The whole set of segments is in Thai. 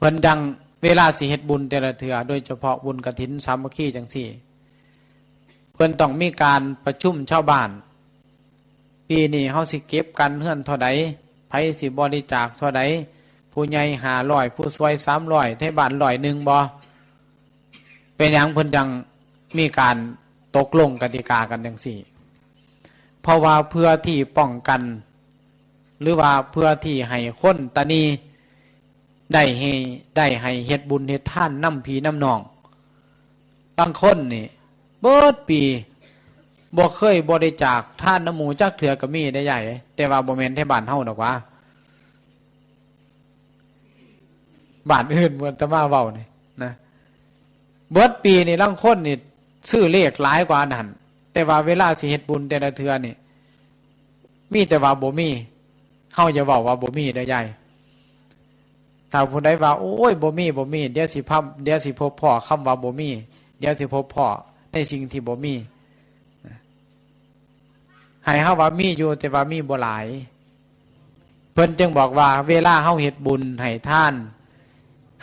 พิ่นดังเวลาสิเฮ็ดบุญแต่ละเทื่อโดยเฉพาะบุญกฐินสามัคคีจังซี่เพิ่นต้องมีการประชุมชาวบ้านปีนี้เฮาสิเก็บกันเฮือนเท่าใดไผสิบริจาคเท่าใดผู้ใหญ่500ผู้ซวย300ไทบ้าน100บ่เป็นหยังเพิ่นจังมีการตกลงกติกากันจังซี่เพราะว่าเพื่อที่ป้องกันหรือว่าเพื่อที่ให้คนตานีได้ให้เฮ็ดบุญเฮ็ดทานนำพี่นำน้องบางคนนี่เบิดปีบ่เคยบริจาคทานน้ำหมูจักเถื่อก็มีได้ใหญ่แต่ว่าบ่แม่นแท้บ้านเฮาดอกว่าบ้านอื่นบ่ตะมาเว้านี่นะเบิดปีนี่ลางคนนี่ซื้อเลขหลายกว่านั้นแต่ว่าเวลาสิเฮ็ดบุญแต่ละเทื่อนี่มีแต่ว่าบ่มีเฮาอย่าเว้าว่าบ่มีได้ใหญ่ถ้าผู้ใดว่าโอ้ยบ่มีเดี๋ยวสิพบพ่อคำว่าบ่มีเดี๋ยวสิพบพ่อในสิ่งที่บ่มีให้เฮาว่ามีอยู่แต่ว่ามีบ่หลายเพิ่นจึงบอกว่าเวลาเฮาเฮ็ดบุญให้ทาน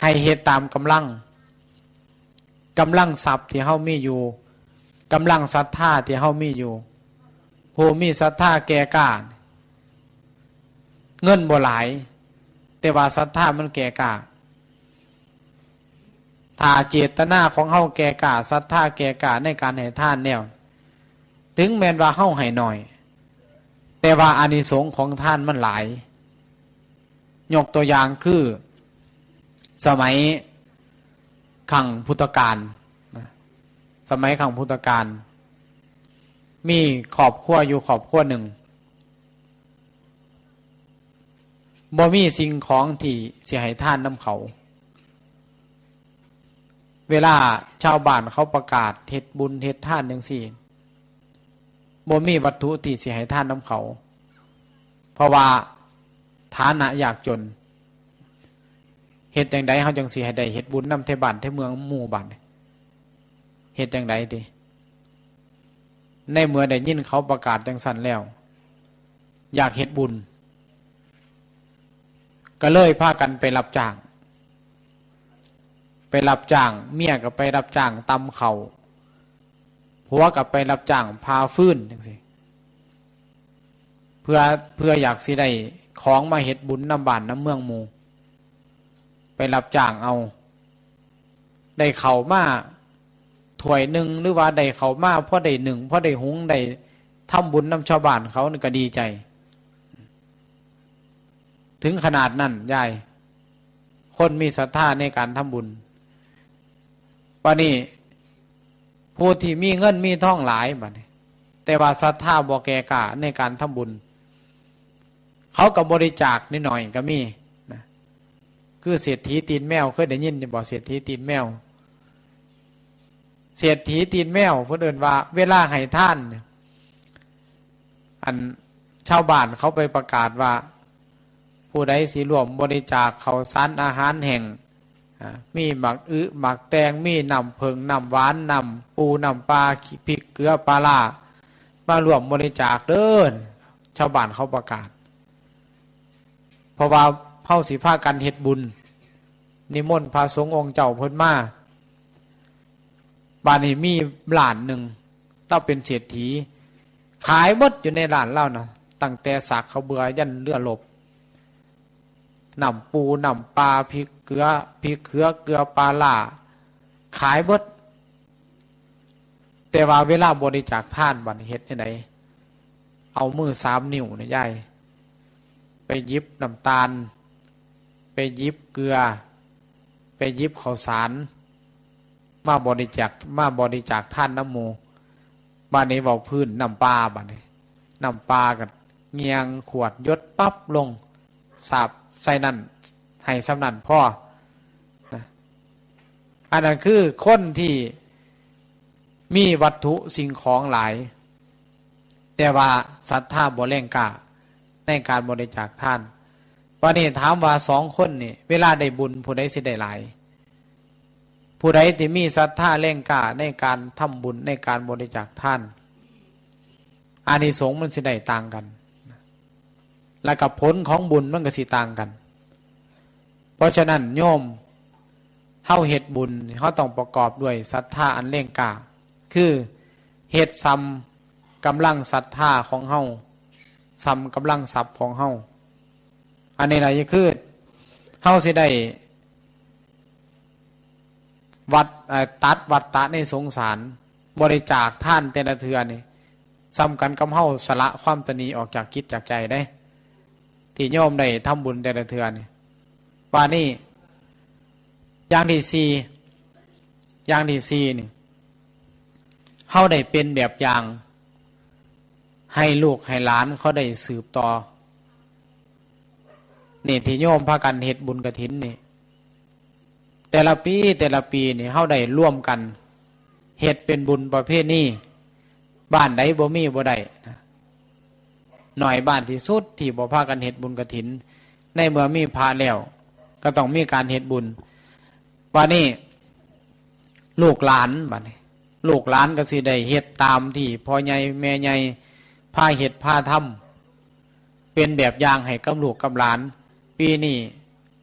ให้เฮ็ดตามกำลังทรัพย์ที่เฮามีอยู่กำลังศรัทธาที่เฮามีอยู่ผู้มีศรัทธาแก่กล้าเงินบ่หลายแต่ว่าศรัทธามันแก่กล้าถ้าเจตนาของเฮาแก่กล้าศรัทธาแก่กล้าในการให้ทานแนวถึงแม้นว่าเฮาให้น้อยแต่ว่าอานิสงส์ของทานมันหลายยกตัวอย่างคือสมัยขังพุทธกาลสมัยขังพุทธกาลมีครอบครัวอยู่ครอบครัวหนึ่งบ่มีสิ่งของที่สิให้ทานนำเขาเวลาชาวบ้านเขาประกาศเฮ็ดบุญเฮ็ดทานจังซี่บ่มีวัตถุที่สิให้ทานนำเขาเพราะว่าฐานะยากจนเฮ็ดจังไดเฮาจังสิให้ได้เฮ็ดบุญนำเทบ้านเทเมืองหมู่บ้านเฮ็ดจังไดติในเมื่อได้ยินเขาประกาศจังซั่นแล้วอยากเฮ็ดบุญก็เลยพากันไปรับจ้างเมียก็ไปรับจ้างตำข้าวผัวก็ไปรับจ้างพาฟืนจังซี่เพื่ออยากสิได้ของมาเฮ็ดบุญนำบ้านนำเมืองหมู่ไปรับจ้างเอาได้ข้าวมาถ้วยนึงหรือว่าได้ข้าวมาพอได้นึ่งพอได้หุงได้ทำบุญนำชาวบ้านเขานี่ก็ดีใจถึงขนาดนั้นยายคนมีศรัทธาในการทำบุญปานนี้ผู้ที่มีเงินมีทองหลายบัดนี้แต่ว่าศรัทธาบ่แก่กล้าในการทำบุญเขาก็บริจาคนิดหน่อยก็มีนะคือเศรษฐีตีนแมวเคยได้ยินจะบอกเศรษฐีตีนแมวเศรษฐีตีนแมวเพิ่นเอิ้นว่าเวลาให้ทานอันชาวบ้านเขาไปประกาศว่าผู้ใดสิร่วมบริจาคข้าวสารอาหารแห้งมีหมักหมักแตงมีน้ำเพิงน้ำหวานน้ำปูน้ำปลาพริกเกลือปลาร้ามาร่วมบริจาคเด้อชาวบ้านเขาประกาศเพราะว่าเฮาสิพากันเฮ็ดบุญนิมนต์พระสงฆ์องค์เจ้าเพิ่นมาบ้านนี้มีร้านหนึ่งเราเป็นเศรษฐีขายหมดอยู่ในร้านเรานะตั้งแต่สากข้าวเบื่อยันเรือหลบน้ำปูน้ำปลาพริกเกลือเกลือปลาล่าขายหมดแต่ว่าเวลาบริจาคทานบัดเฮ็ดจังไดเอามือ3 นิ้วนะยายไปหยิบน้ำตาลไปหยิบเกลือไปหยิบข้าวสารมาบริจาคทานน้ำหมูบ้านนี้เว้าพื้นน้ำปลาบัดนี้น้ำปลากันเงียงขวดยดปั๊บลงสาบใส่นั่นให้สำนันพ่อนะอันนั้นคือคนที่มีวัตถุสิ่งของหลายแต่ว่าศรัทธาบ่แรงกล้าในการบริจาคทานวันนี้ถามว่า2 คนนี่เวลาได้บุญผู้ใดสิได้หลายผู้ใดที่มีศรัทธาแรงกล้าในการทำบุญในการบริจาคทานอานิสงส์มันสิได้ต่างกันและกับผลของบุญมันก็สิต่างกันเพราะฉะนั้นโยม เฮาเฮ็ดบุญเฮาต้องประกอบด้วยศรัทธาอันเร่งกล้าคือเฮ็ดซ้ำกำลังศรัทธาของเฮาซ้ำกำลังทรัพย์ของเฮาอันนี้ล่ะคือเฮาสิได้วัดตัดวัฏฏะในสงสารบริจาคท่านแต่ละเทื่อนี่ซ้ำกันกับเฮาสละความตนีออกจากจิตจากใจได้ที่โยมได้ทำบุญแต่ละเทื่อนี่ว่านี่อย่างที่สี่นี่เฮาได้เป็นแบบอย่างให้ลูกให้หลานเขาได้สืบต่อนี่ที่โยมพากันเฮ็ดบุญกฐินนี่แต่ละปีนี่เฮาได้ร่วมกันเฮ็ดเป็นบุญประเภทนี้บ้านใดบ่มีบ่ได้หน่อยบ้านที่สุดที่บ่พากันเฮ็ดบุญกฐินในเมื่อมีพระแล้วก็ต้องมีการเฮ็ดบุญว่านี่ลูกหลานบัดนี้ลูกหลานก็สิได้เฮ็ดตามที่พ่อใหญ่แม่ใหญ่พาเฮ็ดพาทำเป็นแบบอย่างให้กับลูกกับหลานปีนี้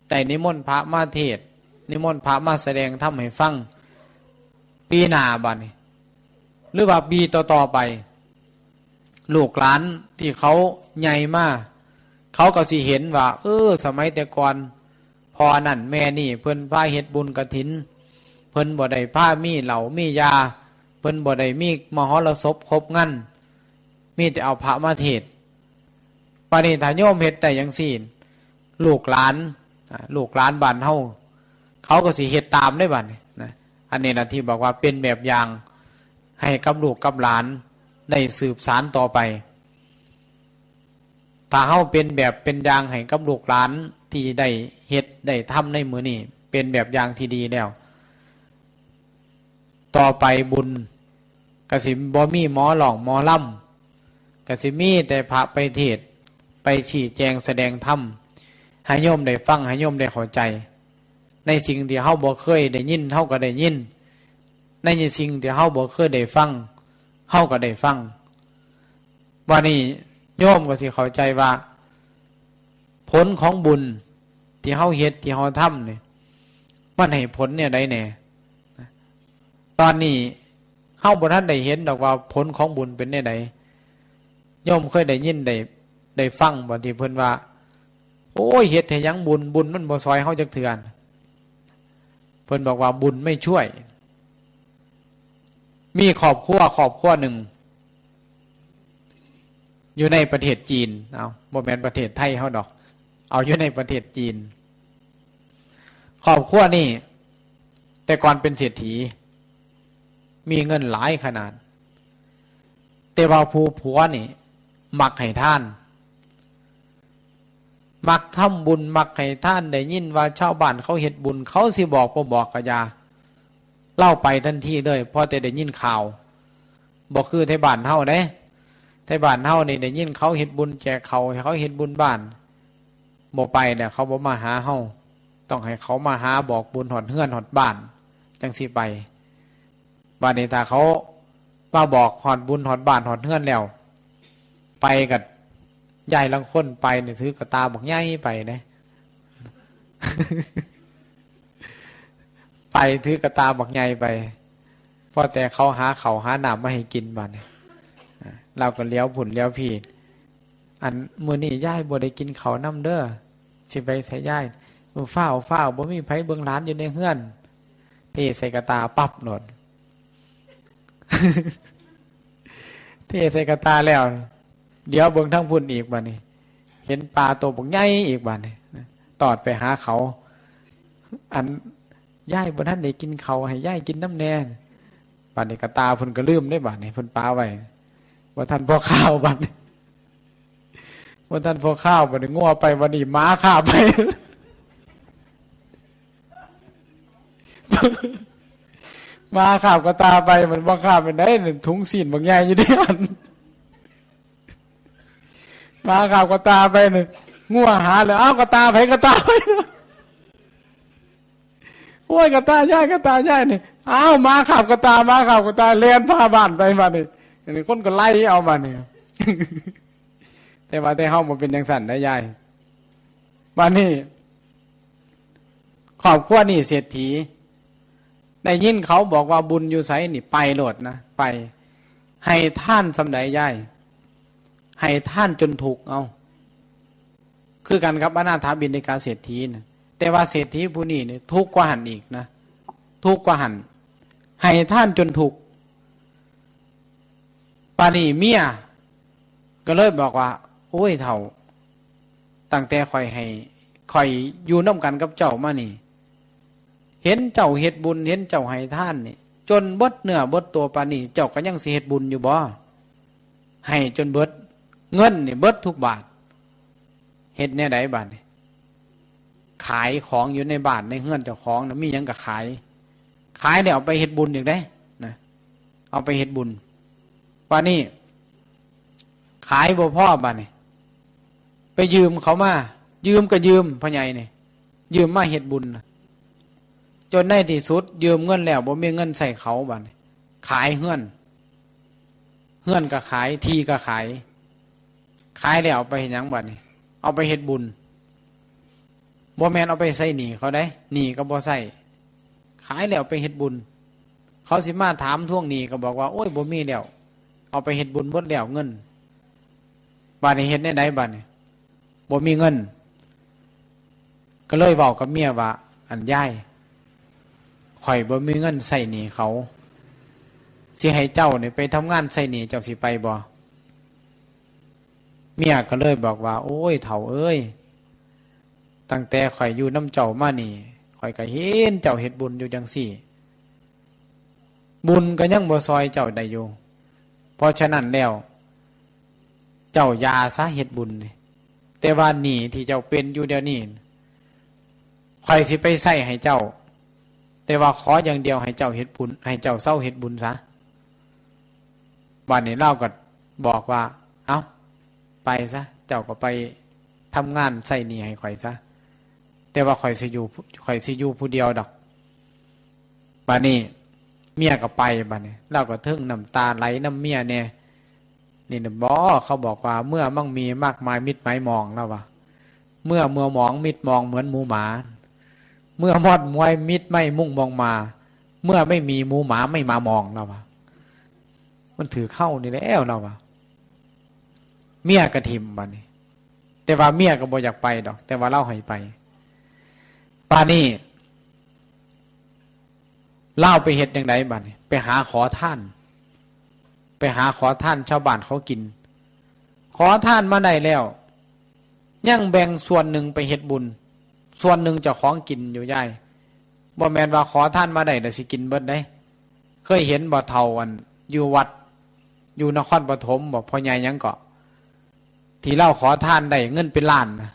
ได้นิมนต์พระมาเทศน์นิมนต์พระมาแสดงธรรมให้ฟังปีหน้าบัดนี้หรือว่าปีต่อไปลูกหลานที่เขาใหญ่มาเขาก็สิเห็นว่าสมัยแต่ก่อนพอนั่นแม่นี่เพิ่นพาเฮ็ดบุญกฐินเพิ่นบ่ได้พามีเหล้ามียาเพิ่นบ่ได้มีมหรสพครบงั้นมีแต่เอาพระมาเทศน์ปานนี้ถ้าโยมเฮ็ดแต่จังซี่ลูกหลานบ้านเฮาเขาก็สิเฮ็ดตามได้บัดนี้นะอันนี้ล่ะที่บอกว่าเป็นแบบอย่างให้กับลูกกับหลานได้สืบสานต่อไปถ้าเฮาเป็นแบบเป็นอย่างให้กับลูกหลานที่ได้เฮ็ดได้ทำในมื้อนี้เป็นแบบอย่างที่ดีแล้วต่อไปบุญก็สิบ่มีหมอหลองหมอล่ำก็สิมีแต่พระไปเทศน์ไปชี้แจงแสดงธรรมให้โยมได้ฟังให้โยมได้เข้าใจในสิ่งที่เฮาบ่เคยได้ยินเฮาก็ได้ยินในสิ่งที่เฮาบ่เคยได้ฟังเฮาก็ได้ฟังวันนี้โยมก็สิเข้าใจว่าผลของบุญที่เฮาเฮ็ดที่เฮาทำเนี่ยมันให้ผลเนี่ยได้แน่ตอนนี้เฮาบ่ทันได้เห็นดอกว่าผลของบุญเป็นแนวใดโยมเคยได้ยินได้ฟังบ่ที่เพิ่นว่าโอ้ยเฮ็ดให้หยังบุญมันบ่ซอยเฮาจักเทื่อเพิ่นบอกว่าบุญไม่ช่วยมีครอบครัวหนึ่งอยู่ในประเทศจีนบ่แม่นประเทศไทยเฮาดอกเอาอยู่ในประเทศจีนครอบครัวนี่แต่ก่อนเป็นเศรษฐีมีเงินหลายขนาดแต่ว่าผู้ผัวนี่มักให้ทานมักทำบุญมักให้ทานได้ยินว่าชาวบ้านเขาเฮ็ดบุญเขาสิบอกบ่บอกก็อย่าเล่าไปทันทีเลยพอแต่ได้ยินข่าวบ่คือไทบ้านเฮาเด้ไทบ้านเฮานี่ได้ยินเขาเฮ็ดบุญแจกเขาให้เขาเฮ็ดบุญบ้านบ่ไปเนี่ยเขาบ่มาหาเฮาต้องให้เขามาหาบอกบุญหอดเฮือนหอดบ้านจังสิไปบ้านนี้ถ้าเขามาบอกหอดบุญหอดบ้านหอดเฮือนแล้วไปกับยายลังคนไปเนี่ยถือกระตาบอกใหญ่ไปนะไปถือกระตาบอกใหญ่ไปเพราะแต่เขาหาหนามมาให้กินบ้านเนี่ยเราก็เลี้ยวผุนเลี้ยวผีอันมื้อนี้ยายบ่ได้กินข้าวน้ำเด้อสิไปใส่ยายฝ้าวบ่มีไผเบิ่งร้านอยู่ในเฮือนเทใส่กระตาปั๊บโหนด เทใส่กระตาแล้วเดี๋ยวเบิ่งทั้งพุ่นอีกบัดนี้เห็นปลาตัวบักใหญ่อีกบัดนี้ตอดไปหาเขาอันยายบ่ทันได้กินข้าวให้ยายกินน้ำแน่บัดนี้กระตาเพิ่นก็ลืมได้บัดนี้เพิ่นปาไว้บ่ทันพอข้าวบัดนี้บ่ทันพอข้าวบัดนี้งัวไปบัดนี้ม้าข้าไป มาข้าวกระตาไปมันบ่ข้าวเป็นได้ถุงศีลบักใหญ่อยู่ในอันมาข้าวกระตาไปเนี่ยงัวหาเลยกระตาไปกระตาไปโอ้ยกระตาย่ายเนี่ยมาข้าวกระตาเลี้ยนผ้าบ้านไปมาเนี่ยอันนี้คนก็ไล่เอามาเนี่ย แต่ว่าแต่เฮาบ่เป็นจังซั่นได้ยายบ้านนี้ครอบครัวนี่เศรษฐี ได้ยินเขาบอกว่าบุญอยู่ไสนี่ไปโลดนะไปให้ท่านสำใดย่ายให้ท่านจนถูกเอาคือกันกับอนาถบิณฑิกาเศรษฐีนะแต่ว่าเศรษฐีผู้นี้เนี่ยทุกข์กว่าหันอีกนะทุกข์กว่าหันให้ท่านจนถูกปานีเมียก็เลยบอกว่าโอ้ยเฒ่าตั้งแต่คอยอยู่น้ำกันกับเจ้ามานี่เห็นเจ้าเฮ็ดบุญเห็นเจ้าให้ท่านนี่จนเบิดเนื้อเบิดตัวปานนี้เจ้าก็ยังสิเฮ็ดบุญอยู่บ่ให้จนเบิดเงินนี่เบิดทุกบาทเฮ็ดแนวใดบาทนี่ขายของอยู่ในบ้านในเฮือนเจ้าของน่ะมีหยังก็ขายแล้วเอาไปเฮ็ดบุญอีกได้นะเอาไปเฮ็ดบุญปานนี้ขายบ่พอบาดนี่ไปยืมเขามายืมก็ยืมพ่อใหญ่นี่ยืมมาเฮ็ดบุญจนในที่สุดยืมเงินแล้วบ่มีเงินใส่เขาบัดนี้ขายเฮือนก็ขายที่ก็ขายแล้วเอาไปเฮ็ดหยังบัดนี้เอาไปเฮ็ดบุญบ่แม่นเอาไปใส่หนี้เขาได้หนี้ก็บ่ใส่ขายแล้วไปเฮ็ดบุญเขาสิมาถามทวงหนี้ก็บอกว่าโอ้ยบ่มีแล้วเอาไปเฮ็ดบุญหมดแล้วเงินบัดนี้เฮ็ดได้ไดบัดนี้บ่มีเงินก็เลยบอกกับเมียว่าอันยายข่อยบ่มีเงินใส่หนี้เขาสิให้เจ้าเนี่ยไปทำงานใส่หนี้เจ้าสิไปบ่เมียก็เลยบอกว่าโอ้ยเฒ่าเอ้ยตั้งแต่ข่อยอยู่น้ำเจ้ามานี่ข่อยก็เห็นเจ้าเฮ็ดบุญอยู่จังซี่บุญก็ยังบ่ซอยเจ้าได้อยู่เพราะฉะนั้นแล้วเจ้าอย่าซะเฮ็ดบุญแต่ว่าหนี้ที่เจ้าเป็นอยู่เดี๋ยวนี้ข่อยสิไปใส่ให้เจ้าแต่ว่าขออย่างเดียวให้เจ้าเฮ็ดบุญให้เจ้าเศร้าเฮ็ดบุญซะวันนี้เล่าก็บอกว่าเอ้าไปซะเจ้าก็ไปทำงานใส่หนี้ให้ข่อยซะแต่ว่าข่อยสิอยู่ผู้เดียวดอกบัดนี้เมียก็ไปบัดนี้เล่าก็ถึงน้ำตาไหลน้ำเมียเนี่ยนี่นะบ่เขาบอกว่าเมื่อมั่งมีมากมายมิตรไม้มองแล้วว่าเมื่อหมองมิตรมองเหมือนหมูหมาเมื่อมอดมวยมิตรไม่มุ่งมองมาเมื่อไม่มีหมูหมาไม่มามองแล้วว่ามันถือเข้านี่แล้วแล้วว่าเมียกระถิ่มบัดนี้แต่ว่าเมียก็บ่อยากไปดอกแต่ว่าเล่าให้ไปป่านนี้เล่าไปเฮ็ดจังไดบัดนี้ไปหาขอท่านชาวบ้านเขากินขอท่านมาได้แล้วยังแบ่งส่วนหนึ่งไปเฮ็ดบุญส่วนหนึ่งเจ้าของกินอยู่ย่ายบ่แม่นว่าขอท่านมาได้แล้วสิกินเบิดได้เคยเห็นบ่เฒ่าอันอยู่วัดอยู่นครปฐมบ่พ่อใหญ่หยังเกาะที่เล่าขอท่านได้เงินเป็นล้านนะ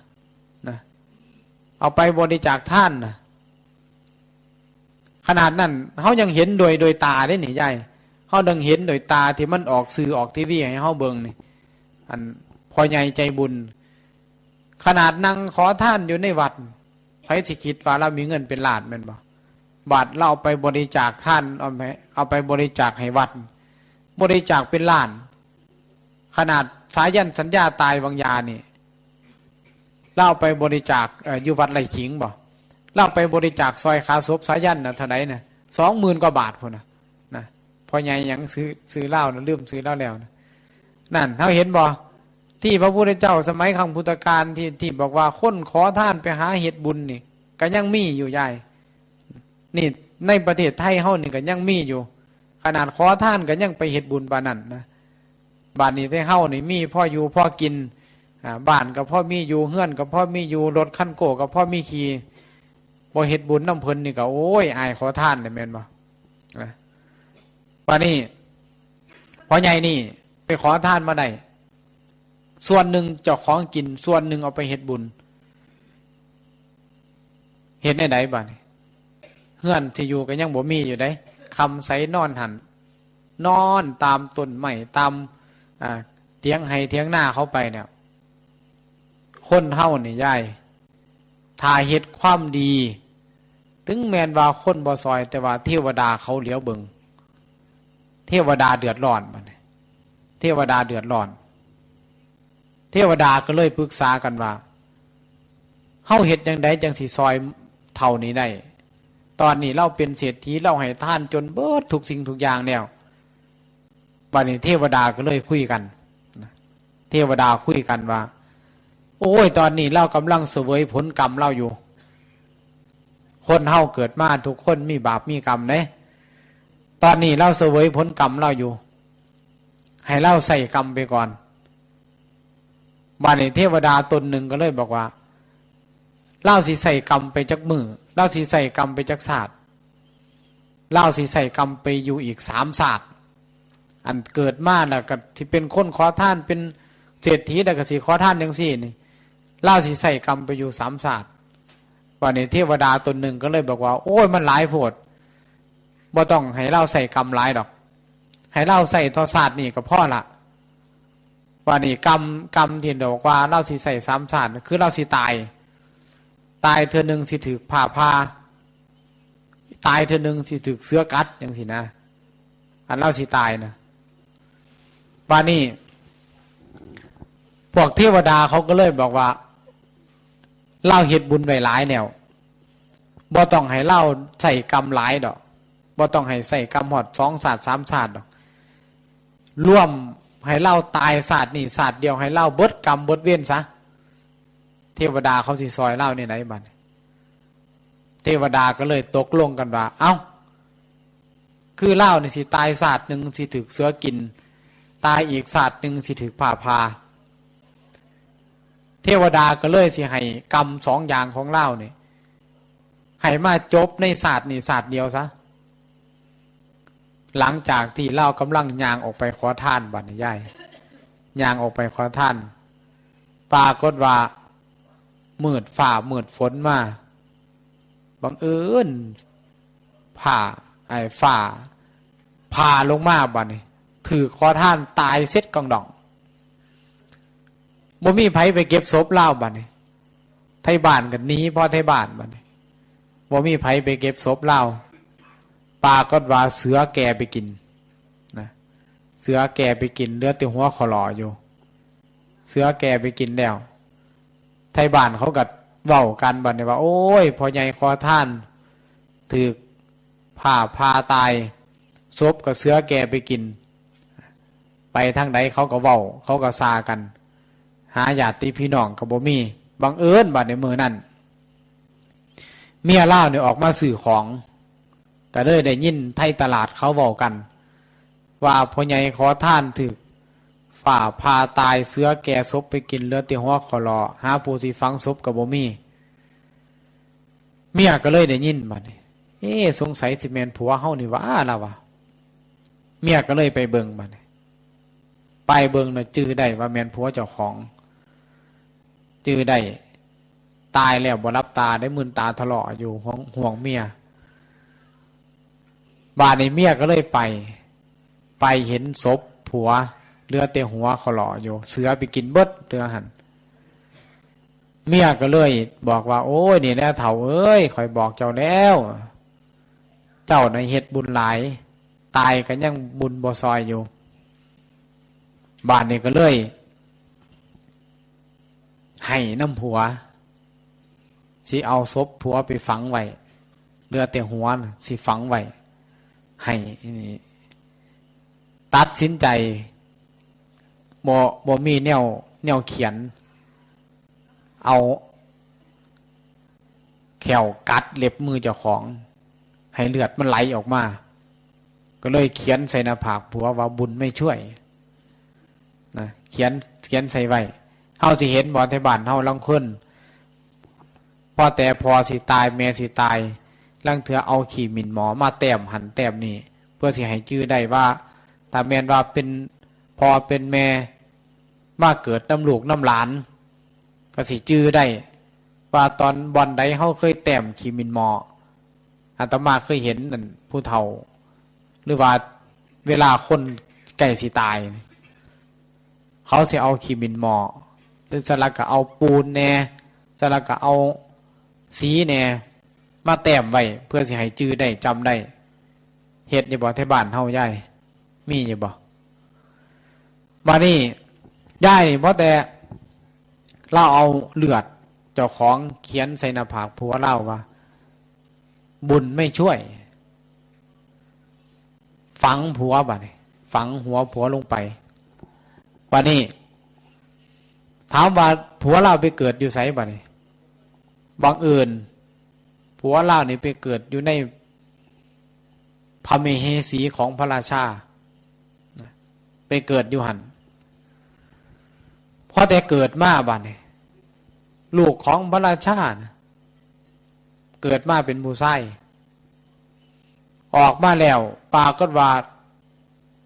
เอาไปบริจาคท่านนะขนาดนั้นเขายังเห็นโดยตาได้หนิยายเขาดังเห็นโดยตาที่มันออกสื่อออกทีวีให้เขาเบิ่งนี่อันพ่อใหญ่ใจบุญขนาดนั่งขอท่านอยู่ในวัดใครสิคิดว่าเรามีเงินเป็นล้านแม่นบ่บาทเราไปบริจาคท่านเอาไปบริจาคให้วัดบริจาคเป็นล้านขนาดสายันสัญญาตายบางยานี่เล่าไปบริจาคอยู่วัดไร่ขิงบ่เล่าไปบริจาคซอยคาศพสายันนะเท่าไหร่นะ20,000 กว่าบาทพุ่นนะพอใหญ่ยังซื้อเหล้านะลืมซื้อเหล้าแล้วนะนั่นเขาเห็นบ่ที่พระพุทธเจ้าสมัยครั้งพุทธกาลที่บอกว่าคนขอท่านไปหาเฮ็ดบุญนี่ก็ยังมีอยู่ยายนี่ในประเทศไทยเฮานี่ก็ยังมีอยู่ขนาดขอท่านก็ยังไปเฮ็ดบุญปานนั้นนะบ้านนี้ที่เฮานี่มีพ่ออยู่พ่อกินบ้านก็พ่อมีอยู่เฮือนก็พ่อมีอยู่รถคันโก้ก็พ่อมีขี่บ่เฮ็ดบุญน้ำเพิ่นนี่ก็โอ้ยอายขอท่านได้แม่นบ่ป่านนี้พ่อใหญ่นี่ไปขอท่านมาได้ส่วนหนึ่งเจ้าของกินส่วนหนึ่งเอาไปเฮ็ดบุญเฮ็ดได้ไดบัดนี้เฮือนที่อยู่ก็ยังบ่มีอยู่ได้คำใสนอนหันนอนตามต้นไม้ตามเถียงไห้เถียงหน้าเขาไปเนี่ยคนเฮานี่ยายถ้าเฮ็ดความดีถึงแม้นว่าคนบ่ซอยแต่ว่าเทวดาเขาเหลียวเบิ่งเทวดาเดือดร้อนบัดนี้เทวดาเดือดร้อนเทวดาก็เลยปรึกษากันว่าเฮาเฮ็ดจังไดจังสิซอยเท่านี้ได้ ตอนนี้เราเป็นเศรษฐีเราให้ทานจนเบิดทุกสิ่งทุกอย่างแล้วบัดนี้เทวดาก็เลยคุยกันเทวดาคุยกันว่าโอ้ยตอนนี้เรากำลังเสวยผลกรรมเราอยู่คนเฮาเกิดมาทุกคนมีบาปมีกรรมเด้ตอนนี้เราเสวยผลกรรมเราอยู่ให้เราใส่กรรมไปก่อนบัดนี้เทวดาตนหนึ่งก็เลยบอกว่าเล่าสิใส่กรรมไปจักมือเล่าสิใส่กรรมไปจักศาสตร์เล่าสิใส่กรรมไปอยู่อีก3 ศาสตร์อันเกิดมาแล้วก็ที่เป็นคนขอทานเป็นเศรษฐีแล้วก็สิขอทานจังซี่นี่เล่าสิใส่กรรมไปอยู่3 ศาสตร์วันนี้เทวดาตนหนึ่งก็เลยบอกว่าโอ้ยมันหลายโพดบ่ต้องให้เล่าใส่กรรมหลายดอกให้เล่าใส่ทอศาสตร์นี่ก็พอละวันนี้กรรมที่บอกว่าเล่าสิใส่3 ศาสตร์คือเล่าสิตายเธอหนึ่งสิถือผ่าพาตายเธอหนึ่งสิถือเสื้อกัดอย่างสินะอันเล่าสิตายนะป่านนี้พวกเทวดาเขาก็เลยบอกว่าเล่าเฮ็ดบุญไว้หลายแนวบ่ต้องให้เล่าใส่กรรมหลายดอกบ่ต้องให้ใส่กรรมหอด2 ศาสตร์3 ศาสตร์ดอกร่วมให้เล่าตายศาสตร์นี่ศาสตร์เดียวให้เล่าเบิดกรรมเบิดเวรซะเทวดาเขาสิซอยเล่านี่ไหนบัดเทวดาก็เลยตกลงกันว่าเอ้าคือเล่านี่สิตายศาสตร์หนึ่งสิถึกเสือกินตายอีกศาสตร์หนึ่งสิถึกผ่าพาเทวดาก็เลยสิให้กรรม2 อย่างของเล่านี่ให้มาจบในศาสตร์นี่ศาสตร์เดียวซะหลังจากที่เล่ากำลังย่างออกไปขอทานบัดนี้ย่ายย่างออกไปขอทานปรากฏว่ามืดฝ่ามืดฝนมาบังเอิญผ่าฝ่าพาลงมาบัดนี้ถือขอทานตายเซ็ตกองดองบ่มีไผไปเก็บศพเล่าบัดนี้ไทบ้านกันนี้พอไทบ้านบัดนี้บ่มีไผไปเก็บศพเล่าปลากฏว่าเสือแก่ไปกินนะเสือแก่ไปกินเหลือแต่หัวขลออยู่เสือแก่ไปกินแล้วไทบ้านเขาก็เว้ากันบัดนี้ว่าโอ้ยพ่อใหญ่ขอทานถูกผ่าพาตายศพกับเสือแก่ไปกินไปทางใดเขาก็เว้าเขาก็ซากันหาญาติพี่น้องก็บ่มีบังเอิญบัดในมือนั่นเมียเล่าเนี่ยออกมาสื่อของก็เลยได้ยินไทยตลาดเขาเว้ากันว่าพ่อใหญ่ขอทานถูกฝ่าพาตายเสือแก่ศพไปกินเหลือแต่หัวขลอหาผู้ที่ฝังศพก็บ่มีเมียก็เลยได้ยินบัดนี้สงสัยสิแม่นผัวเฮานี่ว่าล่ะวะเมียก็เลยไปเบิ่งบัดนี้ไปเบิ่งน่ะจื้อได้ว่าแม่นผัวเจ้าของจื้อได้ตายแล้วบ่รับตาได้มึนตาทะเลาะอยู่ห่วงเมียบาดนี้เมียก็เลยไปเห็นศพผัวเหลือแต่หัวขลออยู่เสือไปกินเบิดเดือหันเมียก็เลยบอกว่าโอ้ยนี่แหละเฒ่าเอ้ยข่อยบอกเจ้าแล้วเจ้าในเฮ็ดบุญหลายตายกันยังบุญบ่ซอยอยู่บ้านนี้ก็เลยให้น้ำผัวสิเอาศพผัวไปฝังไว้เหลือแต่หัวสิฝังไว้ให้ตัดสินใจบ่มีแนวเขียนเอาแขวกัดเล็บมือเจ้าของให้เลือดมันไหลออกมาก็เลยเขียนใส่หน้าผากผัวว่าบุญไม่ช่วยนะเขียนใส่ไว้เฮาสิเห็นบ่ที่บ้านเฮาลางคนพ่อแต่พอสิตายแม่สิตายลางเถื่อเอาขี้หมิ่นหมอมาแต้มหันแต้มนี่เพื่อสิให้ชื่อได้ว่าถ้าแม่นว่าเป็นพ่อเป็นแม่มาเกิดน้ำลูกน้ำหลานก็สิชื่อได้ว่าตอนบ่อนใดเฮาเคยแต้มขี้หมิ่นหมออาตมาเคยเห็นนั่นผู้เฒ่าหรือว่าเวลาคนใกล้สิตายเขาสิเอาขี้หมิ่นหมอหรือสลักก็เอาปูนแน่สลักก็เอาสีแน่มาแต้มไว้เพื่อสิให้จื้อได้จำได้เฮ็ดอยู่บ่ที่บ้านเฮาย่ายมีอยู่บ่มานี่ย่ายนี่เพราะแต่เราเอาเลือดเจ้าของเขียนใส่หน้าผากผัวเล่าว่า บุญไม่ช่วยฝังผัวบัดนี้ฝังหัวผัวลงไปวันนี้ถามว่าผัวเราไปเกิดอยู่ไสบัดนี้บางอื่นผัวเรานี่ไปเกิดอยู่ในพระมเหสีของพระราชาไปเกิดอยู่หันพอแต่เกิดมาบัดนี้ลูกของพระราชาเกิดมาเป็นผู้ชายออกมาแล้วปากก็ว่า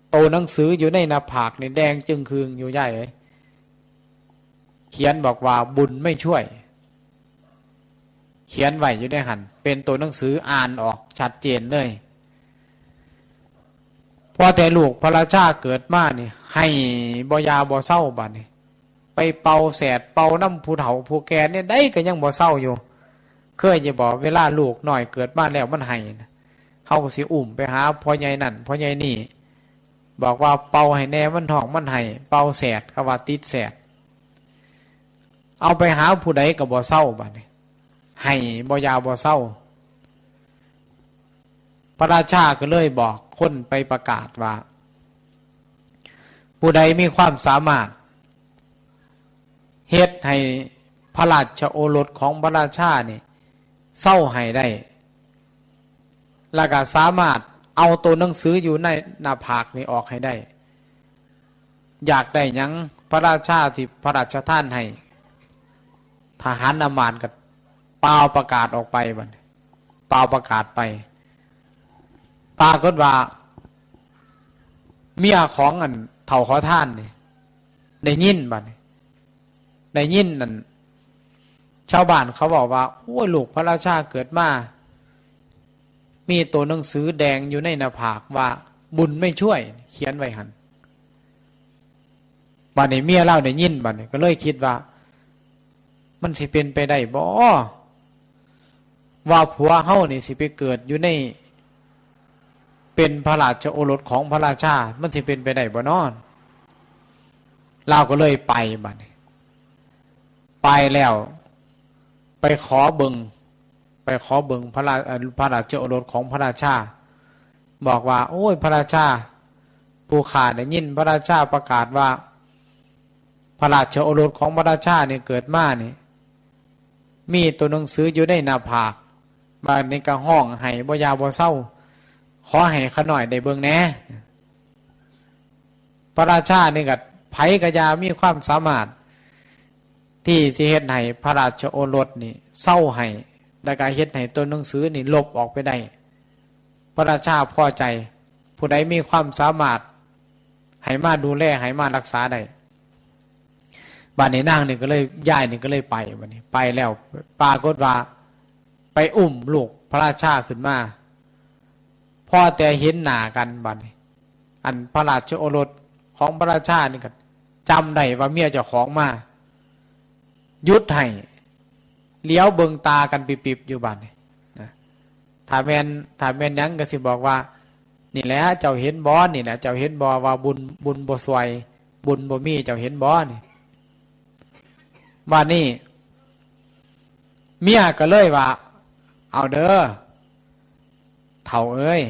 โตหนังสืออยู่ในหน้าผากนี่แดงจึงคืองอยู่ใหญ่เลยเขียนบอกว่าบุญไม่ช่วยเขียนไว้อยู่ในหันเป็นตัวหนังสืออ่านออกชัดเจนเลยพอแต่ลูกพระราชาเกิดมานี่ให้บ่ยาบ่เศร้าบัดนี่ไปเป่าแสดเป่าน้ำผู้เฒ่าผู้แก่เนี่ยได้ก็ยังบ่เศร้าอยู่เคยจะบอกเวลาลูกหน่อยเกิดมาแล้วมันให้เขาก็สิอุ้มไปหาพ่อใหญ่นั่นพ่อใหญ่นี่บอกว่าเป่าให้แน่มันท้องมันให้เป่าแสดก็ว่าติดแสดเอาไปหาผู้ใดก็บ่เศร้าบัดนี้ให้บ่ยาบ่เศร้าพระราชาก็เลยบอกคนไปประกาศว่าผู้ใดมีความสามารถเฮ็ดให้พระราชโอรสของพระราชานี่เศร้าให้ได้แล้วก็สามารถเอาตัวหนังสืออยู่ในหน้าผากนี่ออกให้ได้อยากได้หยังพระราชาที่พระราชทานให้ทหารอำมาตย์ก็เป่าประกาศออกไปบัดเป่าประกาศไปปรากฏว่าเมียของอันเฒ่าขอทานนี่ได้ยินบัดได้ยินนั่นชาวบ้านเขาบอกว่าโอ้ยลูกพระราชาเกิดมามีตัวหนังสือแดงอยู่ในหน้าผากว่าบุญไม่ช่วยเขียนไว้หันบัดนี้เมียเล่าได้ยินบัดนี้ก็เลยคิดว่ามันสิเป็นไปได้บ่ว่าผัวเฮานี่สิไปเกิดอยู่ในเป็นพระราชโอรสของพระราชามันสิเป็นไปได้บ่นอนเราก็เลยไปบัดนี้ไปแล้วไปขอเบิงพระราชโอรสของพระราชาบอกว่าโอ้ยพระราชาผู้ข้าได้ยินพระราชาประกาศว่าพระราชโอรสของพระราชาเนี่ยเกิดมานี่มีตัวหนังสืออยู่ในหน้าผากมาในกระห้องให้บ่ยาบ่เศร้าขอให้ขน่อยได้เบิ่งแหน่พระราชานี่ก็ไผกะยามีความสามารถที่สิเฮ็ดให้พระราชโอรสนี่เศร้าให้แล้วก็เฮ็ดให้ตัวหนังสือนี่ลบออกไปได้พระราชาพอใจผู้ใดมีความสามารถให้มาดูแลให้มารักษาได้บัดนี้นางนี่ก็เลยย้ายนี่ก็เลยไปบัดนี้ไปแล้วปรากฏว่าไปอุ้มลูกพระราชาขึ้นมาพอแต่เห็นหน้ากันบัดนี้อันพระราชโอรสของพระราชานี่ก็จำได้ว่าเมียเจ้าของมายุดให้เลี้ยวเบิงตากันปิบๆอยู่บัดนี้นะถ้าแม่นยังก็สิบอกว่านี่แหละเจ้าเห็นบ่นี่นะเจ้าเห็นบ่ว่าบุญบ่สวยบุญบ่มีเจ้าเห็นบ่นี่บัดนี้เมียก็เลยว่าเอาเด้อเฒ่าเอ้ย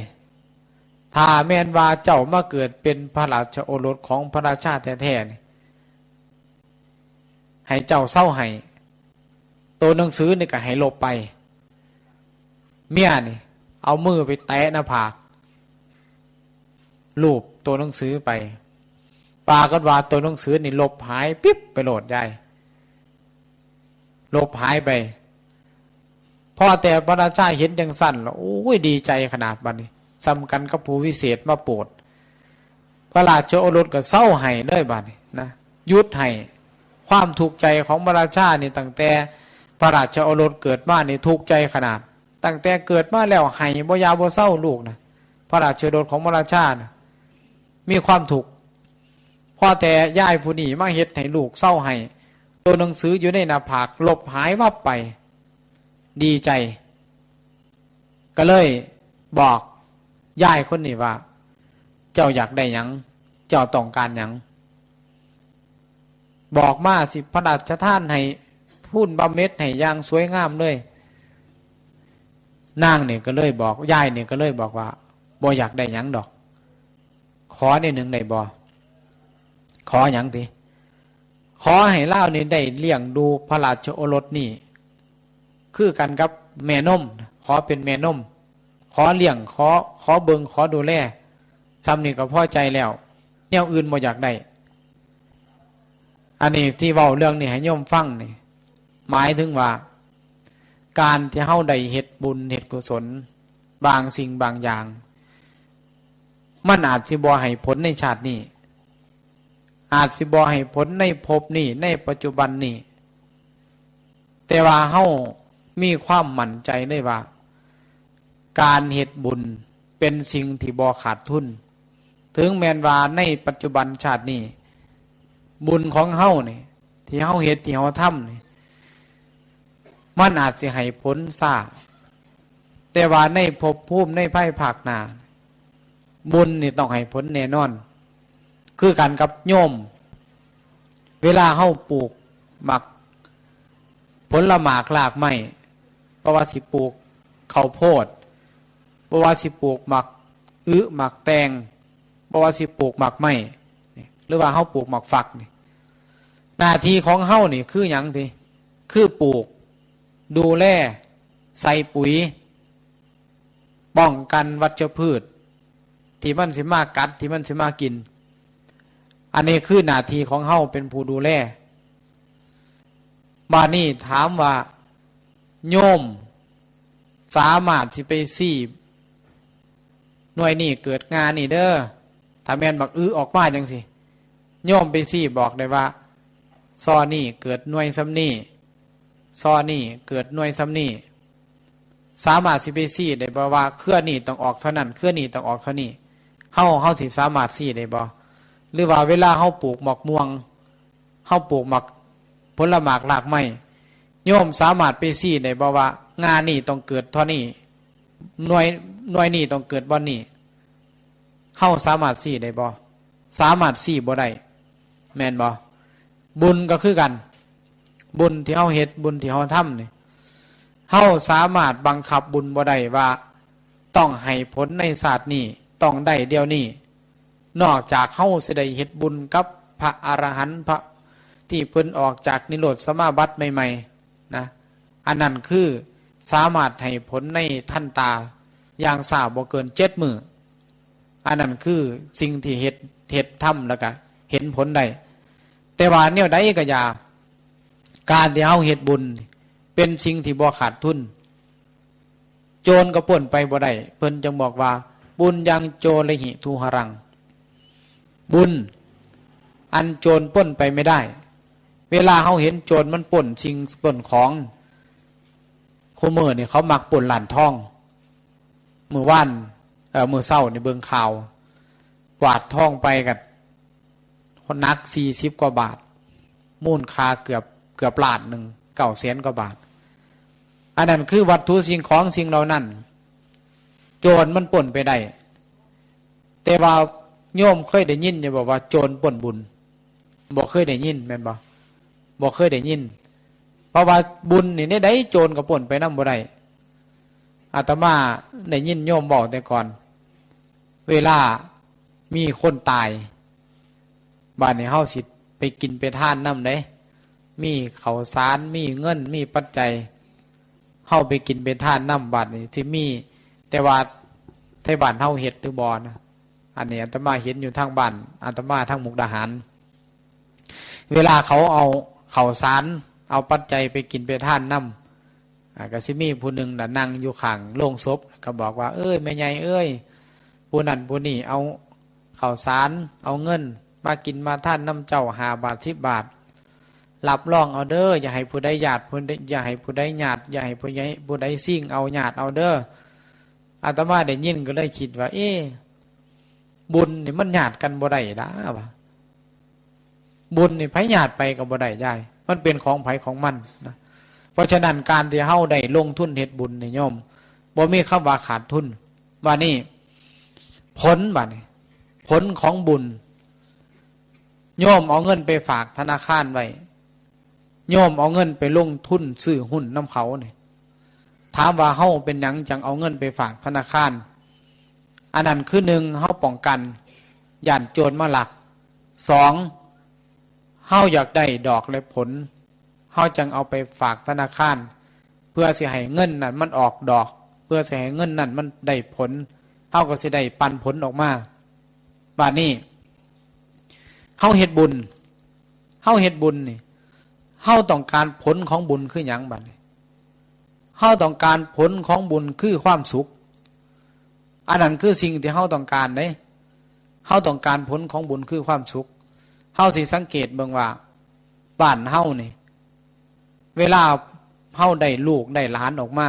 ถ้าแม่นว่าเจ้ามาเกิดเป็นพระราชโอรสของพระราชาแท้ๆนี่ให้เจ้าเศร้าให้ตัวหนังสือนี่ก็ให้ลบไปเมียนี่เอามือไปแตะหน้าผากลูบตัวหนังสือไปปากฏว่าตัวหนังสือนี่ลบหายปิ๊บไปโหลดได้ลบหายไปพอแต่พระราชาเห็นจังสั่นแล้วโอ้ยดีใจขนาดบัดนี้สำคัญกับผู้วิเศษมาโปรดพระราชโอรสก็เศร้าให้เลยบัดนี้นะยุดให้ความถูกใจของพระราชานี่ตั้งแต่พระราชโอรสเกิดมานี่ถูกใจขนาดตั้งแต่เกิดมาแล้วให้บ่ยาบ่เศร้าลูกนะพระราชโอรสของพระราชานะมีความถูกพอแต่ย่ายผู้นี้มาเฮ็ดให้ลูกเศร้าให้ตัวหนังสืออยู่ในหน้าผากลบหายวับไปดีใจก็เลยบอกย่ายคนนี้ว่าเจ้าอยากได้หยังเจ้าต้องการหยังบอกมาสิพระราชทานให้พูนบำเหน็จให้อย่างสวยงามเลย นางเนี่ยก็เลยบอกยายเนี่ยก็เลยบอกว่าบ่อยากได้หยังดอกขอได้หนึ่งได้บ่ขอหยังติขอให้เล่านี่ได้เลี้ยงดูพระราชโอรสนี่คือกันกับแม่นมขอเป็นแม่นมขอเลี้ยงขอเบิงขอดูแลซ้ำนี่ก็พอใจแล้วแนวอื่นบ่อยากได้อันนี้ที่เว้าเรื่องนี้ให้โยมฟังนี่หมายถึงว่าการที่เฮาได้เฮ็ดบุญเฮ็ดกุศลบางสิ่งบางอย่างมันอาจสิบ่ให้ผลในชาตินี้อาจสิบ่ให้ผลในภพนี้ในปัจจุบันนี้แต่ว่าเฮามีความมั่นใจเลยว่าการเฮ็ดบุญเป็นสิ่งที่บ่ขาดทุนถึงแม้นว่าในปัจจุบันชาตินี้บุญของเฮานี่ที่เฮาเฮ็ดที่เฮาทำนี่มันอาจสิให้ผลช้าแต่ว่าในภพภูมิในภายภาคหน้าบุญนี่ต้องให้ผลแน่นอนคือกันกับโยมเวลาเฮาปลูกหมักผลหมากรากไม้เพราะว่าสิปลูกข้าวโพดเพราะว่าสิปลูกหมักหมักแตงเพราะว่าสิปลูกหมักไม้หรือว่าเฮาปลูกหมักฝักนี่หน้าที่ของเฮานี่คือหยังติคือปลูกดูแลใส่ปุ๋ยป้องกันวัชพืชที่มันสิมากัดที่มันสิมากินอันนี้คือหน้าที่ของเฮาเป็นผู้ดูแลบาดนี้ถามว่าโยมสามารถสิไปซี่หน่วยนี่เกิดงานนี่เด้อถ้าแม่นบักออกมาจังสิโยมไปซี่บอกได้ว่าซอนี่เกิดหน่วยซ้ำนี่ซอนี่เกิดหน่วยซ้ำนี่สามารถสิไปซี่ได้บ่ว่าเครือนี่ต้องออกเท่านั้นเครือนี่ต้องออกเท่านี้เฮาสิสามารถซี่ได้บ่หรือว่าเวลาเฮาปลูกหมอกม่วงเฮาปลูกหมากผลหมากรากไม้โยมสามารถไปซี่ได้บ่ว่างานนี่ต้องเกิดเท่านี้หน่วยนี่ต้องเกิดบ่นี้เฮาสามารถซี่ได้บ่สามารถซี่บ่ได้แม่นบ่บุญก็คือกันบุญที่เฮาเฮ็ดบุญที่เฮาทำนี่เฮาสามารถบังคับบุญบ่ได้ว่าต้องให้ผลในศาสตร์นี้ต้องได้เดี๋ยวนี้นอกจากเฮาสิได้เฮ็ดบุญกับพระอรหันต์พระที่เพิ่นออกจากนิโรธสมาบัติใหม่ๆนะอันนั้นคือสามารถให้ผลในทันตาอย่างช้าบ่เกิน7 มื้ออันนั้นคือสิ่งที่เฮ็ดทำแล้วก็เห็นผลได้แต่ว่าแนวใดก็อย่าการที่เฮาเฮ็ดบุญเป็นสิ่งที่บ่ขาดทุนโจรก็ป่นไปบ่ได้เพิ่นจึงบอกว่าบุญยังโจรหิทุหรังบุญอันโจรป่นไปไม่ได้เวลาเฮาเห็นโจรมันป่นสิ่งป่นของโคเมอร์เนี่ยเขามักป่นหลานทองมื้อวานมื้อเช้านี่เบิ่งข่าวกวาดทองไปกันคนนัก40 กว่าบาทมูลค่าเกือบล้านหนึ่ง900,000 กว่าบาทอันนั้นคือวัตถุสิ่งของสิ่งเหล่านั้นโจรมันป่นไปได้แต่ว่าโยมเคยได้ยินอย่าบอกว่าโจรป่นบุญบอกเคยได้ยินแม่นบอกเคยได้ยินเพราะว่าบุญนี่ได้โจรก็ป่นไปนำบ่ได้อาตมาได้ยินโยมบอกแต่ก่อนเวลามีคนตายบ้านนี้เฮาสิไปกินไปทานนำได้มีข้าวสารมีเงินมีปัจจัยเฮาไปกินไปทานนำบ้านนี้สิมีแต่ว่าไทบ้านเฮาเฮ็ดหรือบ่นะอันนี้อาตมาเห็นอยู่ทางบ้านอาตมาทางมุกดาหารเวลาเขาเอาข้าวสารเอาปัจจัยไปกินไปทานนำก็สิมีผู้หนึ่งน่ะนั่งอยู่ข้างโลงศพก็บอกว่าเอ้ยแม่ใหญ่เอ้ยผู้นั้นผู้นี้เอาข้าวสารเอาเงินมากินมาทานน้ำเจ้า5 บาท10 บาทรับรองเอาเด้ออย่าให้ผู้ใดญาติผู้ใดอย่าให้ผู้ใดญาติอย่าให้ผู้ใดซิ่งเอาญาติเอาเด้ออาตมาได้ยินก็เลยคิดว่าบุญนี่มันญาติกันบ่ได้ดาว่ะบุญนี่ไผญาติไปก็บ่ได้ยายมันเป็นของไผของมันนะเพราะฉะนั้นการที่เฮาได้ลงทุนเฮ็ดบุญนี่โยมบ่มีคำว่าขาดทุนว่านี่ผลบัดนี้ผลของบุญโยมเอาเงินไปฝากธนาคารไว้โยมเอาเงินไปลงทุนซื้อหุ้นน้ำเขาเนี่ย ถามว่าเฮาเป็นหยังจังเอาเงินไปฝากธนาคารอันนั้นคือหนึ่งเฮาป้องกันย่านโจรมาลักสองเฮาอยากได้ดอกและผลเฮาจังเอาไปฝากธนาคารเพื่อสิให้เงินนั้นมันออกดอกเพื่อสิให้เงินนั้นมันได้ผลเฮาก็สิได้ปันผลออกมาบัดนี้เฮาเฮ็ดบุญนี่เฮาต้องการผลของบุญคือหยังบัดนี้เฮาต้องการผลของบุญคือความสุขอันนั้นคือสิ่งที่เฮาต้องการเด้เฮาต้องการผลของบุญคือความสุขเฮาสิสังเกตเบิ่งว่าบ้านเฮานี่เวลาเฮาได้ลูกได้หลานออกมา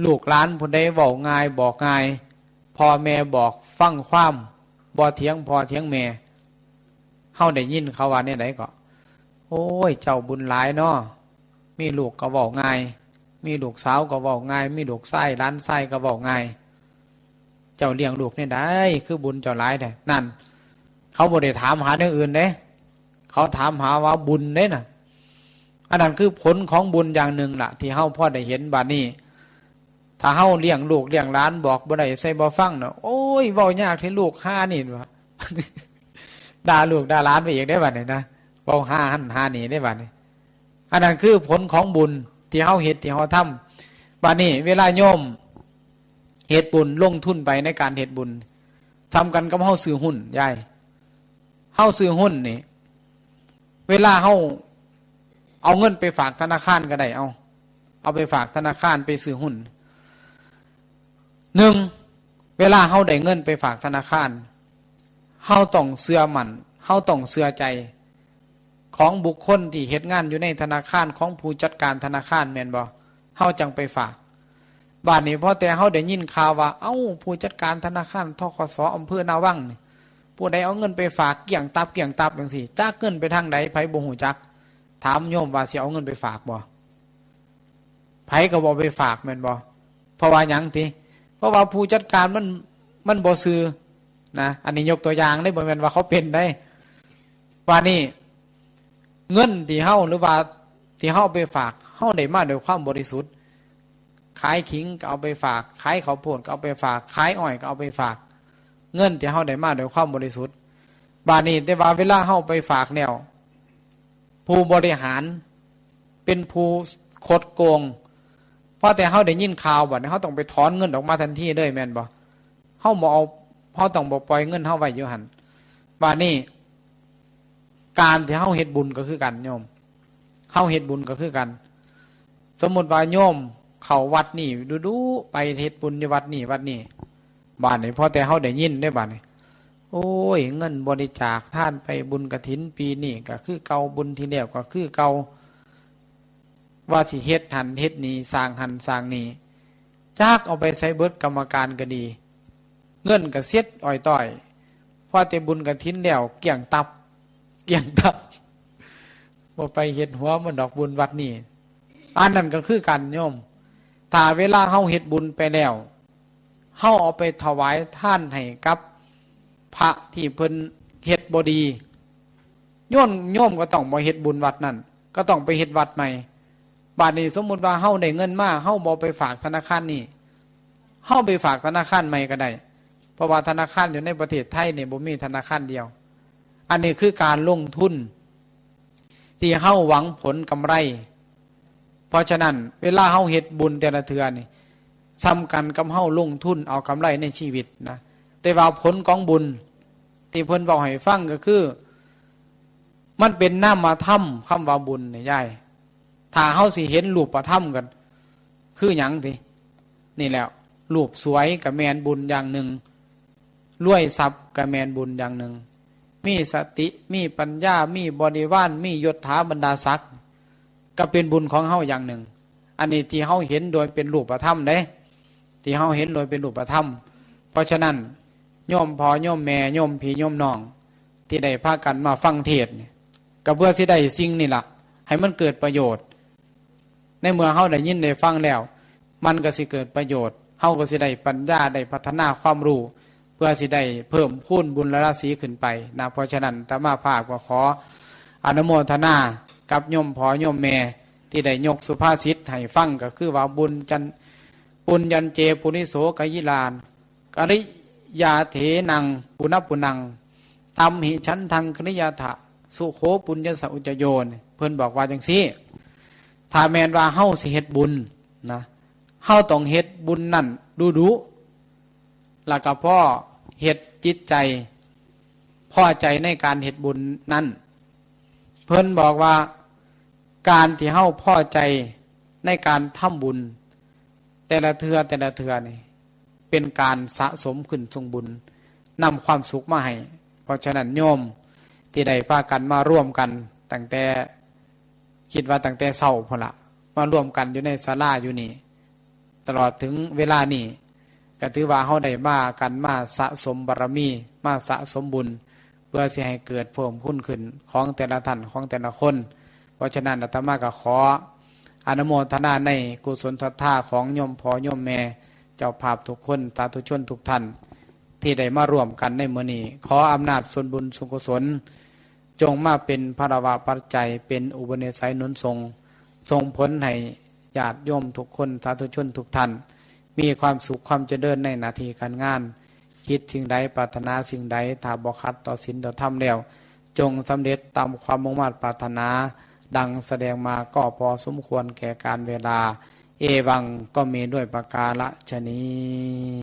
ลูกหลานผู้ใดเว้าง่ายบอกง่ายพ่อแม่บอกฟังความบ่เถียงพ่อเถียงแม่เฮาได้ยินเขาว่าแนวใดก็โอ้ยเจ้าบุญหลายเนาะมีลูกก็เว้าง่ายมีลูกสาวก็เว้าง่ายมีลูกชายหลานชายก็เว้าง่ายเจ้าเลี้ยงลูกนี่ได้คือบุญเจ้าหลายแท้นั่นเขาบ่ได้ถามหาเรื่องอื่นเด้เขาถามหาว่าบุญเด้น่ะอันนั้นคือผลของบุญอย่างหนึ่งล่ะที่เฮาพอได้เห็นบัดนี้ถ้าเฮาเลี้ยงลูกเลี้ยงหลานบอกบ่ได้ใส่บ่ฟังเนาะโอ้ยเว้ายากที่ลูก5นี่ว่า ด่าลูกด่าหลานไปอีกได้บัดนี้นะเว้า5หั่น5นี่ได้บัดนี้อันนั้นคือผลของบุญที่เฮาเฮ็ดที่เฮาทำบัดนี้เวลาโยมเฮ็ดบุญลงทุนไปในการเฮ็ดบุญทำกันกับเฮาซื้อหุ้นยายเฮาซื้อหุ้นนี่เวลาเฮาเอาเงินไปฝากธนาคารก็ได้เอาไปฝากธนาคารไปซื้อหุ้นหนึ่งเวลาเฮาได้เงินไปฝากธนาคารเฮาต้องเชื่อมั่นเฮาต้องเชื่อใจของบุคคลที่เฮ็ดงานอยู่ในธนาคารของผู้จัดการธนาคารแม่นบ่เฮาจังไปฝากบ้านนี้พอแต่เฮาได้ยินข่าวว่าเอ้าผู้จัดการธนาคารธคส.อำเภอนาวังนี่ผู้ใดเอาเงินไปฝากเกี่ยงตับจังซี่จักเงินไปทางใดไผบ่ฮู้จักถามโยมว่าสิเอาเงินไปฝากบ่ไผก็บ่ไปฝากแม่นบ่เพราะว่าหยังติเพราะว่าผู้จัดการมันบ่ซื่อนะอันนี้ยกตัวอย่างได้บ่แม่นว่าเขาเป็นได้ว่านี่เงินที่เฮาหรือว่าที่เฮาไปฝากเฮาได้มาด้วยความบริสุทธิ์ขายขิงก็เอาไปฝากขายข้าวโพดก็เอาไปฝากขายอ้อยก็เอาไปฝากเงินที่เฮาได้มาด้วยความบริสุทธิ์บาดนี้แต่ว่าเวลาเฮาไปฝากแนวผู้บริหารเป็นผู้คดโกงเพราะแต่เฮาได้ยินข่าวบัดนี้เฮาต้องไปถอนเงินออกมาทันทีเลยแม่นบ่เฮาบ่เอาเฮาต้องบ่ปล่อยเงินเฮาไว้อยู่หั่นบาดนี้การที่เฮาเฮ็ดบุญก็คือกันโยมเฮาเฮ็ดบุญก็คือกันสมมุติว่าโยมเข้าวัดนี่ดูๆไปเฮ็ดบุญในวัดนี่บ้านนี้พอแต่เฮาได้ยินได้บ้านนี้โอ้ยเงินบริจาคท่านไปบุญกฐินปีนี้ก็คือเก่าบุญที่แล้วก็คือเก่าว่าสิเฮ็ดหันเฮ็ดนี่สร้างหันสร้างนี่จักเอาไปใช้เบิดกรรมการก็ดีเงินก็เสียดอ้อยต้อยพอแต่บุญกฐินแล้วเกี่ยงตับบ่ไปเฮ็ดหัวมันดอกบุญวัดนี่อันนั้นก็คือกันโยมถ้าเวลาเฮาเฮ็ดบุญไปแล้วเฮาเอาไปถวายท่านให้กับพระที่เพิ่นเฮ็ดบ่ดีโยมก็ต้องบ่เฮ็ดบุญวัดนั้นก็ต้องไปเฮ็ดวัดใหม่บัดนี้สมมุติว่าเฮาได้เงินมาเฮาบ่ไปฝากธนาคารนี่เฮาไปฝากธนาคารใหม่ก็ได้เพราะว่าธนาคารอยู่ในประเทศไทยนี่บ่มีธนาคารเดียวอันนี้คือการลงทุนที่เฮาหวังผลกำไรเพราะฉะนั้นเวลาเฮาเฮ็ดบุญแต่ละเทื่อนี่สำคัญกับเฮาลงทุนเอากำไรในชีวิตนะแต่ว่าผลของบุญที่เพิ่นบอกให้ฟังก็คือมันเป็นนามธรรมคำว่าบุญนี่ยายถ้าเฮาสิเห็นรูปธรรมกันคือหยังตินี่แหละรูปสวยก็แม่นบุญอย่างหนึ่งรวยทรัพย์ก็แม่นบุญอย่างหนึ่งมีสติมีปัญญามีบริวารมียศถาบรรดาศักดิ์ก็เป็นบุญของเฮาอย่างหนึ่งอันนี้ที่เฮาเห็นโดยเป็นรูปธรรมเด้ที่เฮาเห็นโดยเป็นรูปธรรมเพราะฉะนั้นโยมพ่อโยมแม่โยมพี่โยมน้องที่ได้พากันมาฟังเทศน์ก็เพื่อสิได้สิ่งนี่ล่ะให้มันเกิดประโยชน์ในเมื่อเฮาได้ยินได้ฟังแล้วมันก็สิเกิดประโยชน์เฮาก็สิได้ปัญญาได้พัฒนาความรู้เพื่อสิได้เพิ่มพูนบุญและราศีขึ้นไปนะเพราะฉะนั้นอาตมาภาพก็ขออนุโมทนากับโยมพ่อโยมแม่ที่ได้ยกสุภาษิตให้ฟังก็คือว่าบุญจัน ปุญญัญเจปุริโสกยิลานกริยาเถนังปุณปุนังตัมหิฉันทังคณิยาถะสุโขปุญญสอุจโยนเพิ่นบอกว่าจังซี่ถ้าแม่นว่าเฮาสิเฮ็ดบุญนะเฮาต้องเฮ็ดบุญนั่นดูแล้วก็พ่อเฮ็ดจิตใจพอใจในการเฮ็ดบุญนั้นเพิ่นบอกว่าการที่เฮาพอใจในการทำบุญแต่ละเทือนี่เป็นการสะสมขึ้นทรงบุญนำความสุขมาให้เพราะฉะนั้นโยมที่ได้พากันมาร่วมกันตั้งแต่คิดว่าตั้งแต่เช้าพุ่นละมาร่วมกันอยู่ในศาลาอยู่นี่ตลอดถึงเวลานี้ก็ถือว่าเฮาได้มากันมาสะสมบารมีมาสะสมบุญเพื่อสิให้เกิดเพิ่มพูนขึ้นของแต่ละท่านของแต่ละคนเพราะฉะนั้นอาตมาก็ขออนุโมทนาในกุศลศรัทธาของโยมพ่อโยมแม่เจ้าภาพทุกคนสาธุชนทุกท่านที่ได้มาร่วมกันในมื้อนี้ขออำนาจส่วนบุญส่วนกุศลจงมาเป็นภรวะปัจจัยเป็นอุปนิสัยหนุนส่งผลให้ญาติโยมทุกคนสาธุชนทุกท่านมีความสุขความเจริญในหน้าที่การงานคิดสิ่งใดปรารถนาสิ่งใดถ้าบ่ขัดต่อศีลต่อธรรมแล้วจงสำเร็จตามความมุ่งมั่นปรารถนาดังแสดงมาก็พอสมควรแก่การเวลาเอวังก็มีด้วยประกาศฉะนี้